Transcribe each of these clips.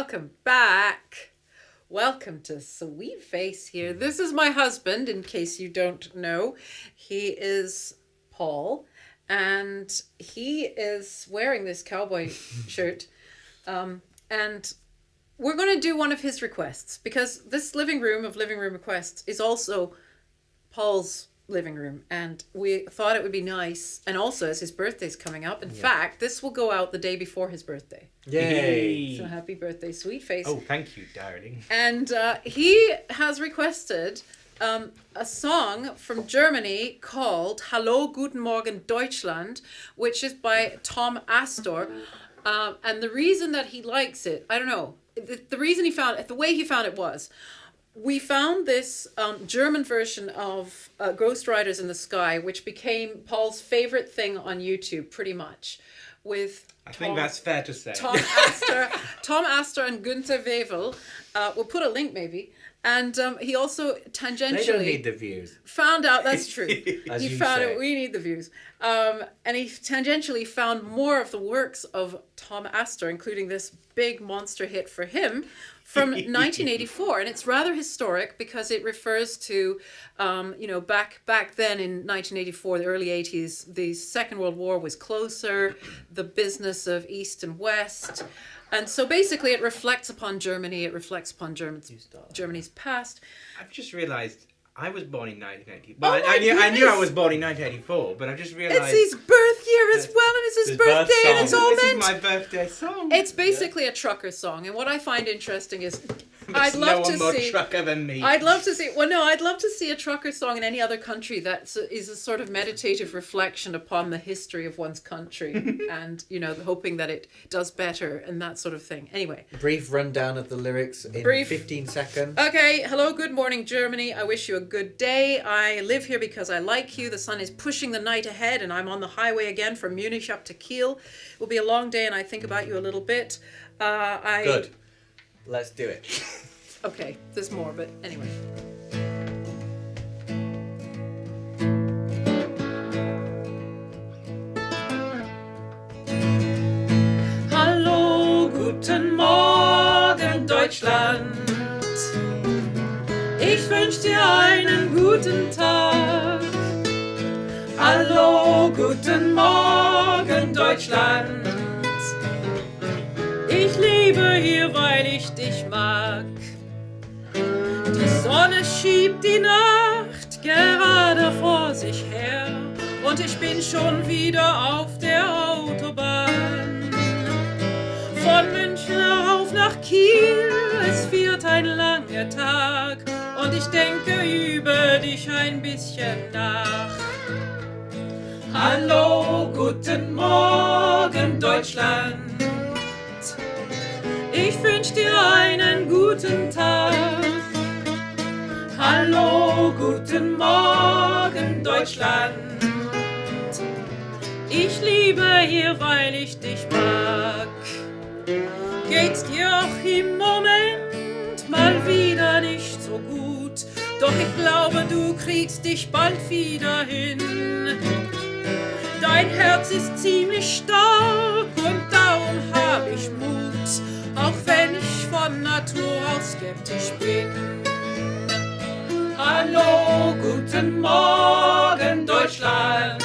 welcome back. Welcome to Sweet Face here. This is my husband, in case you don't know. He is Paul, and he is wearing this cowboy shirt. And we're going to do one of his requests, because this living room of living room requests is also Paul's living room, and we thought it would be nice, and also as his birthday's coming up, in fact this will go out the day before his birthday. Yay! So happy birthday, Sweet Face. Oh, thank you, darling. And he has requested a song from Germany called Hallo Guten Morgen Deutschland, which is by Tom Astor. And the reason that he likes it, I don't know, the reason he found it, the way he found it was, we found this German version of Ghost Riders in the Sky, which became Paul's favorite thing on YouTube, pretty much, with I think that's fair to say. Tom Astor and Günther Wevel. We'll put a link maybe. And he also tangentially... They don't need the views. Found out, that's true. As he you found say. it, we need the views. And he tangentially found more of the works of Tom Astor, including this big monster hit for him from 1984. And it's rather historic because it refers to, back then in 1984, the early 80s, the Second World War was closer, the business of East and West. And so basically it reflects upon Germany, it reflects upon Germany's past. I've just realised I was born in 1980. Oh Well, my I knew goodness. I was born in 1984, but I've just realised... It's his birth year as well, and it's his His birth birthday, and song. it's all This meant. is my birthday song. It's basically a trucker song, and what I find interesting is There's I'd love no to one more see. trucker than me. I'd love to see. Well, no, I'd love to see a trucker song in any other country that is a sort of meditative reflection upon the history of one's country, and hoping that it does better and that sort of thing. Anyway, Brief rundown of the lyrics in Brief. 15 seconds. okay. Hello, good morning, Germany. I wish you a good day. I live here because I like you. The sun is pushing the night ahead, and I'm on the highway again from Munich up to Kiel. It will be a long day, and I think about you a little bit. Good. Let's do it. Okay, there's more, but anyway. Hallo, guten Morgen, Deutschland. Ich wünsch dir einen guten Tag. Hallo, guten Morgen, Deutschland. Ich lebe hier, weil ich dich mag. Die Sonne schiebt die Nacht gerade vor sich her und ich bin schon wieder auf der Autobahn. Von München rauf nach Kiel, es wird ein langer Tag und ich denke über dich ein bisschen nach. Hallo, guten Morgen, Deutschland. Ich wünsch dir einen guten Tag. Hallo, guten Morgen, Deutschland. Ich liebe hier, weil ich dich mag. Geht's dir auch im Moment mal wieder nicht so gut? Doch ich glaube, du kriegst dich bald wieder hin. Dein Herz ist ziemlich stark und darum hab ich Mut, auch wenn ich von Natur aus skeptisch bin. Hallo, guten Morgen, Deutschland.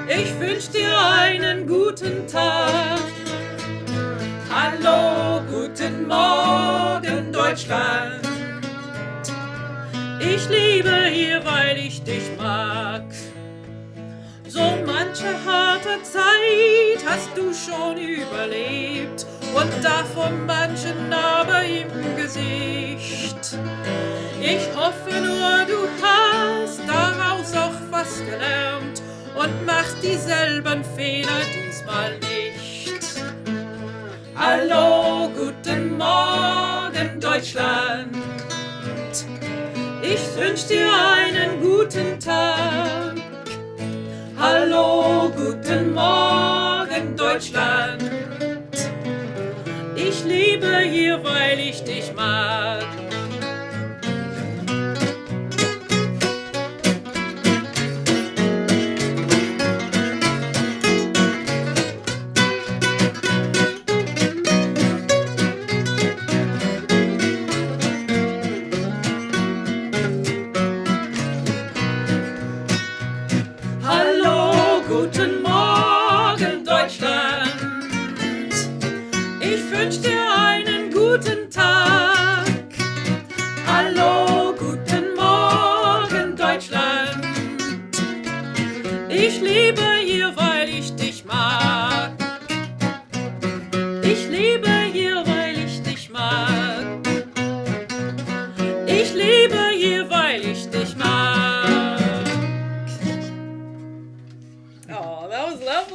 Ich wünsch dir einen guten Tag. Hallo, guten Morgen, Deutschland. Ich liebe hier, weil ich dich mag. So manche harte Zeit hast du schon überlebt und davon manche Narbe im Gesicht. Ich hoffe nur, du hast daraus auch was gelernt und machst dieselben Fehler diesmal nicht. Hallo, guten Morgen, Deutschland. Ich wünsch dir einen guten Tag. Hallo, guten Morgen, Deutschland. Ich liebe hier, weil ich dich mag.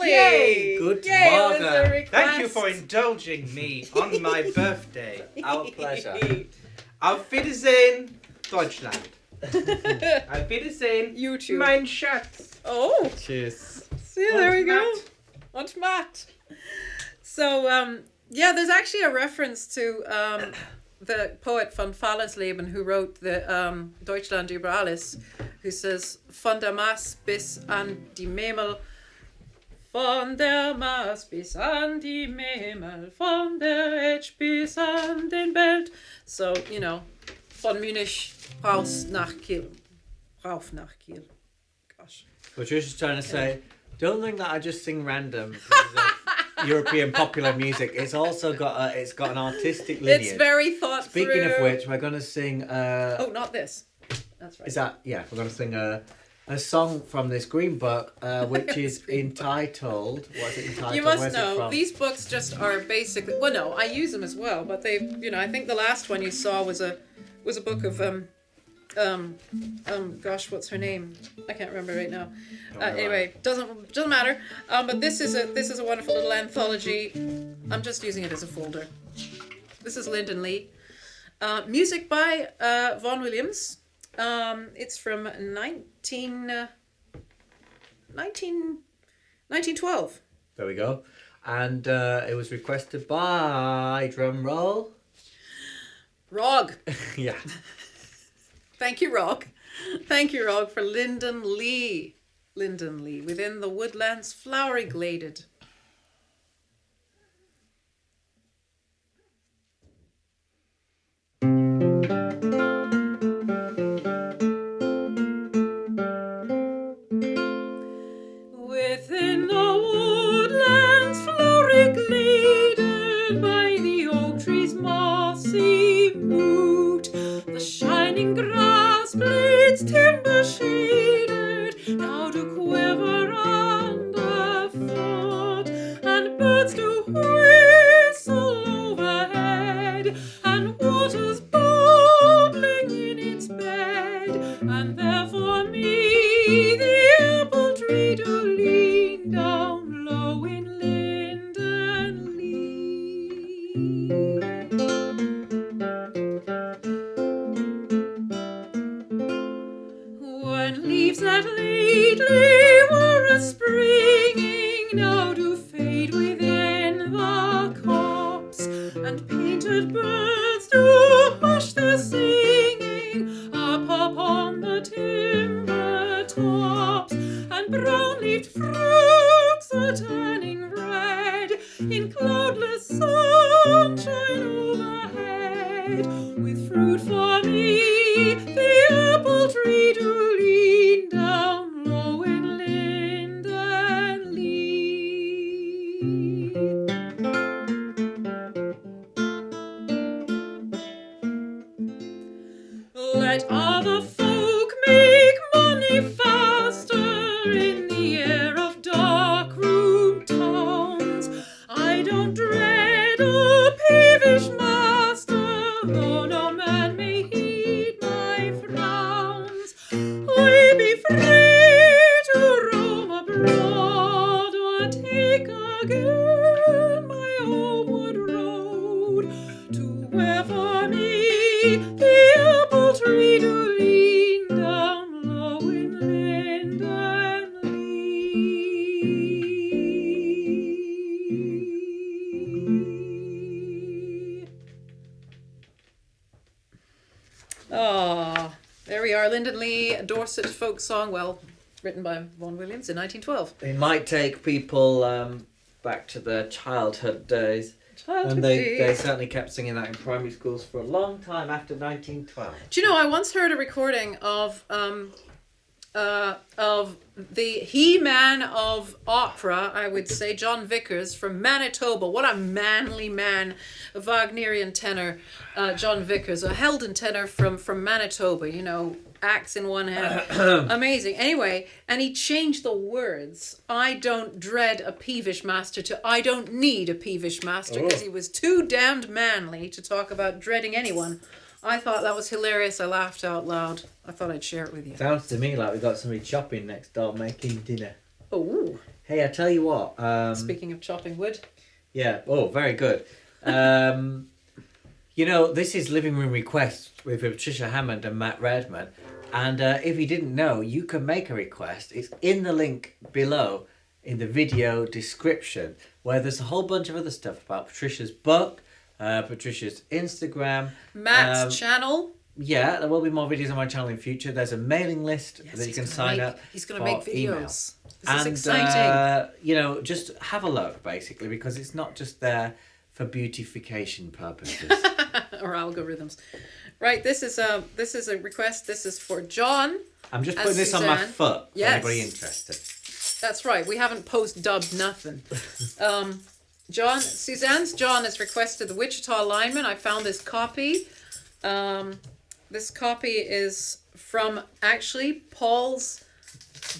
Finally! Yay! Good Yay, it was a morning. request. Thank you for indulging me on my birthday. Our pleasure. Auf Wiedersehen, Deutschland. Auf Wiedersehen, You too. mein Schatz. Oh, Cheers. see, there we Und go. Matt. Und Matt. So, yeah, there's actually a reference to the poet von Fallersleben who wrote the Deutschland über alles, who says, von der Maas bis an die Memel, von der Maas bis an die Memel, von der Etsch bis an den Belt. So, you know, von Munich raus nach Kiel. Rauf nach Kiel. Gosh. Patricia's trying to say, don't think that I just sing random pieces of European popular music. It's also got it's got an artistic lineage. It's very thought Speaking through. of which, we're going to sing. Oh, not this. That's right. Is that we're going to sing a song from this green book, which is entitled. What's it entitled? You must Where's it know, from? these books just are basically. Well, no, I use them as well, but they, you know, I think the last one you saw was a book of gosh, what's her name? I can't remember right now. Anyway, doesn't matter. But this is a wonderful little anthology. I'm just using it as a folder. This is Linden Lea. Music by Vaughan Williams. It's from 1912. There we go. And it was requested by drum roll. Rog. Yeah. Thank you, Rog. Thank you, Rog, for Linden Lea. Linden Lea, within the woodlands flowery gladed. Within the woodlands flowery gladed, by the oak tree's mossy moot, the shining grass blades timber shaded now do quiver underfoot, and birds do whistle overhead, and water's bubbling in its bed, and there for me the apple tree do lean down low in Linden Lea. When leaves that lately were a-springing now do fade within the copse, and painted birds do hush their singing up upon the timber tops, and brown-leaved fruits are turning red in cloudless sunshine overhead. With fruit for me, the apple tree do lean down low in Linden Lea. Let other folk make money faster in the air of dark room towns. I don't dread a peevish master, though no man may heed my frowns. I be free to roam abroad, or take again my homeward road, to where for me the apple tree do lean down low in Linden Lea. Ah, there we are, Linden Lea, a Dorset folk song, well, written by Vaughan Williams in 1912. It might take people back to their childhood days. Childhood And they days. certainly kept singing that in primary schools for a long time after 1912. Do you know, I once heard a recording of the he-man of opera, I would say, John Vickers from Manitoba. What a manly man, a Wagnerian tenor, John Vickers, a Helden tenor from Manitoba, you know, axe in one hand. Amazing. Anyway, and he changed the words. I don't dread a peevish master to I don't need a peevish master, because he was too damned manly to talk about dreading anyone. I thought that was hilarious. I laughed out loud. I thought I'd share it with you. Sounds to me like we've got somebody shopping next door making dinner. Oh, Hey, I tell you what. Speaking of chopping wood. Yeah. Oh, very good. This is Living Room Requests with Patricia Hammond and Matt Redman. And if you didn't know, you can make a request. It's in the link below in the video description, where there's a whole bunch of other stuff about Patricia's book, Patricia's Instagram. Matt's channel. Yeah, there will be more videos on my channel in future. There's a mailing list that you can sign up. He's going to make videos. This is exciting. Just have a look, basically, because it's not just there for beautification purposes. Or algorithms. Right, this is a request. This is for John. I'm just putting this Suzanne. on my foot for Yes. anybody interested. That's right. We haven't post-dubbed nothing. Suzanne's John has requested the Wichita Lineman. I found this copy. This copy is from actually Paul's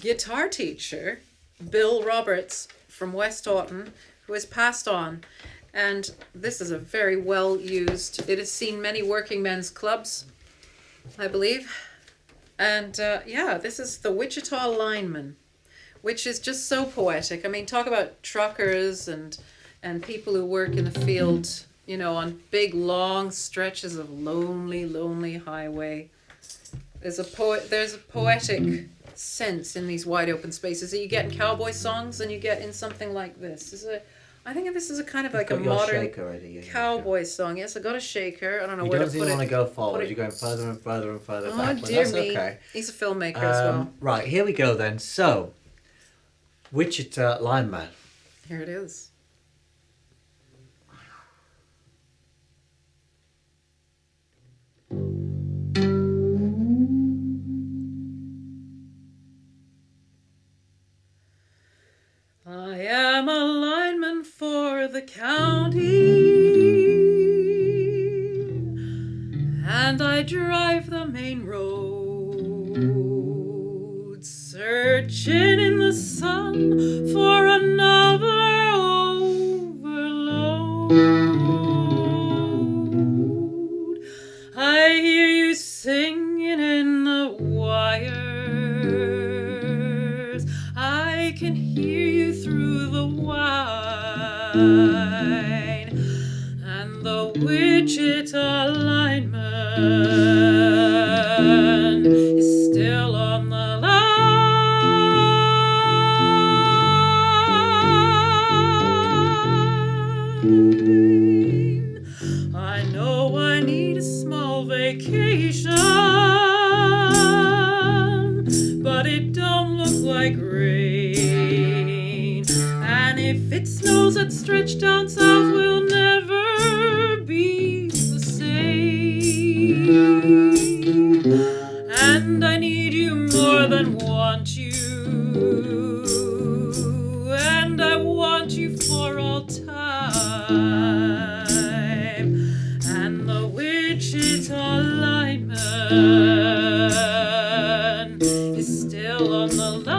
guitar teacher, Bill Roberts from West Aughton, who has passed on. And this is a very well used. It has seen many working men's clubs, I believe. And this is the Wichita Lineman, which is just so poetic. I mean, talk about truckers and people who work in the field, on big long stretches of lonely highway. There's a poetic sense in these wide open spaces that you get in cowboy songs and you get in something like this. I think this is a kind of like a modern cowboy song. Yes, I got a shaker. I don't know where to put it. You don't want to go forward. You're going further and further and further back. Oh, dear me. Okay. He's a filmmaker as well. Right, here we go then. So, Wichita Lineman. Here it is. I am a lineman for the county, and I drive the main road, searching in the sun for another overload. I hear you singing in the wires, I can hear you through the wine, and the Wichita Lineman is still on the line. I know I need a small vacation, but it don't look like rain. And if it snows that stretch down south, we'll never be the same. And I need you more than want you, and I want you for all time. And the Wichita Lineman is still on the line.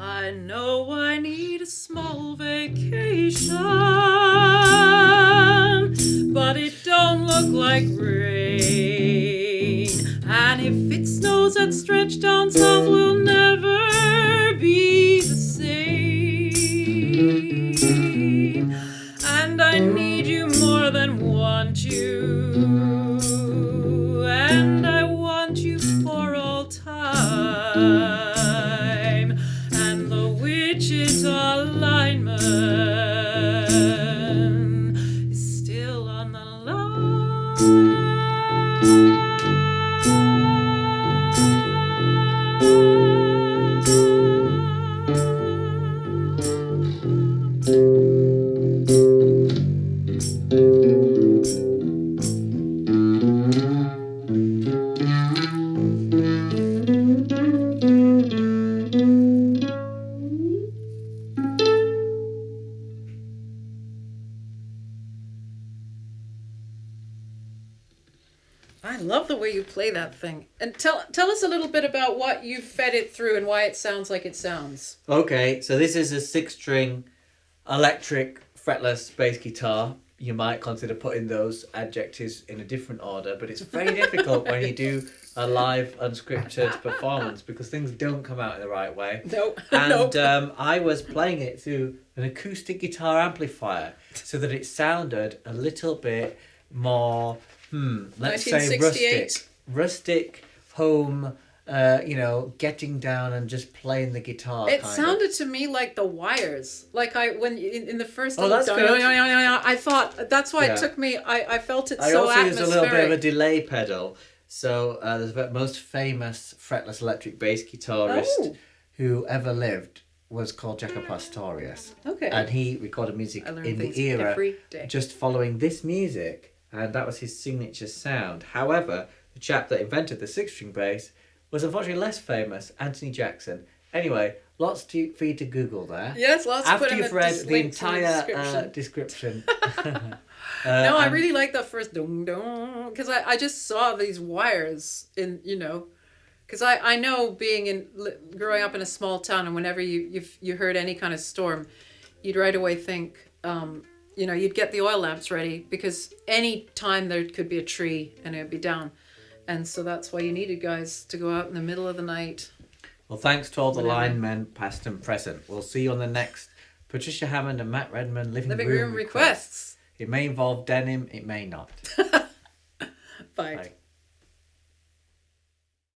I know I need a small vacation, but it don't look like rain. And if it snows that stretch down south, we'll never be the same. And I need you more than want you, and I want you for all time. And the Wichita Lineman you play that thing. And tell us a little bit about what you fed it through and why it sounds like it sounds. Okay, so this is a 6-string electric fretless bass guitar. You might consider putting those adjectives in a different order, but it's very difficult when you do a live unscripted performance because things don't come out in the right way. No. And Nope. I was playing it through an acoustic guitar amplifier so that it sounded a little bit more, let's say 1968? rustic home, getting down and just playing the guitar. It kind sounded of. to me like the Wires. Like when in the first. Oh, that's good. I thought that's why Yeah. it took me. I felt it I so also atmospheric. used a little bit of a delay pedal. So the most famous fretless electric bass guitarist Oh. who ever lived was called Jaco Pastorius. Okay. And he recorded music I learn in things the era every day. just following this music, and that was his signature sound. However, the chap that invented the 6-string bass was unfortunately less famous, Anthony Jackson. Anyway, lots for you to Google there. Yes, lots After put in you've read the links in entire description. description. No, I and- really like that first dong dong because I just saw these wires in because I know growing up in a small town, and whenever you heard any kind of storm, you'd right away think you'd get the oil lamps ready because any time there could be a tree and it'd be down, and so that's why you needed guys to go out in the middle of the night. Well, thanks to all the Whatever. linemen, past and present. We'll see you on the next Patricia Hammond and Matt Redman Living Living Room room Requests. requests. It may involve denim, it may not. Bye. Bye.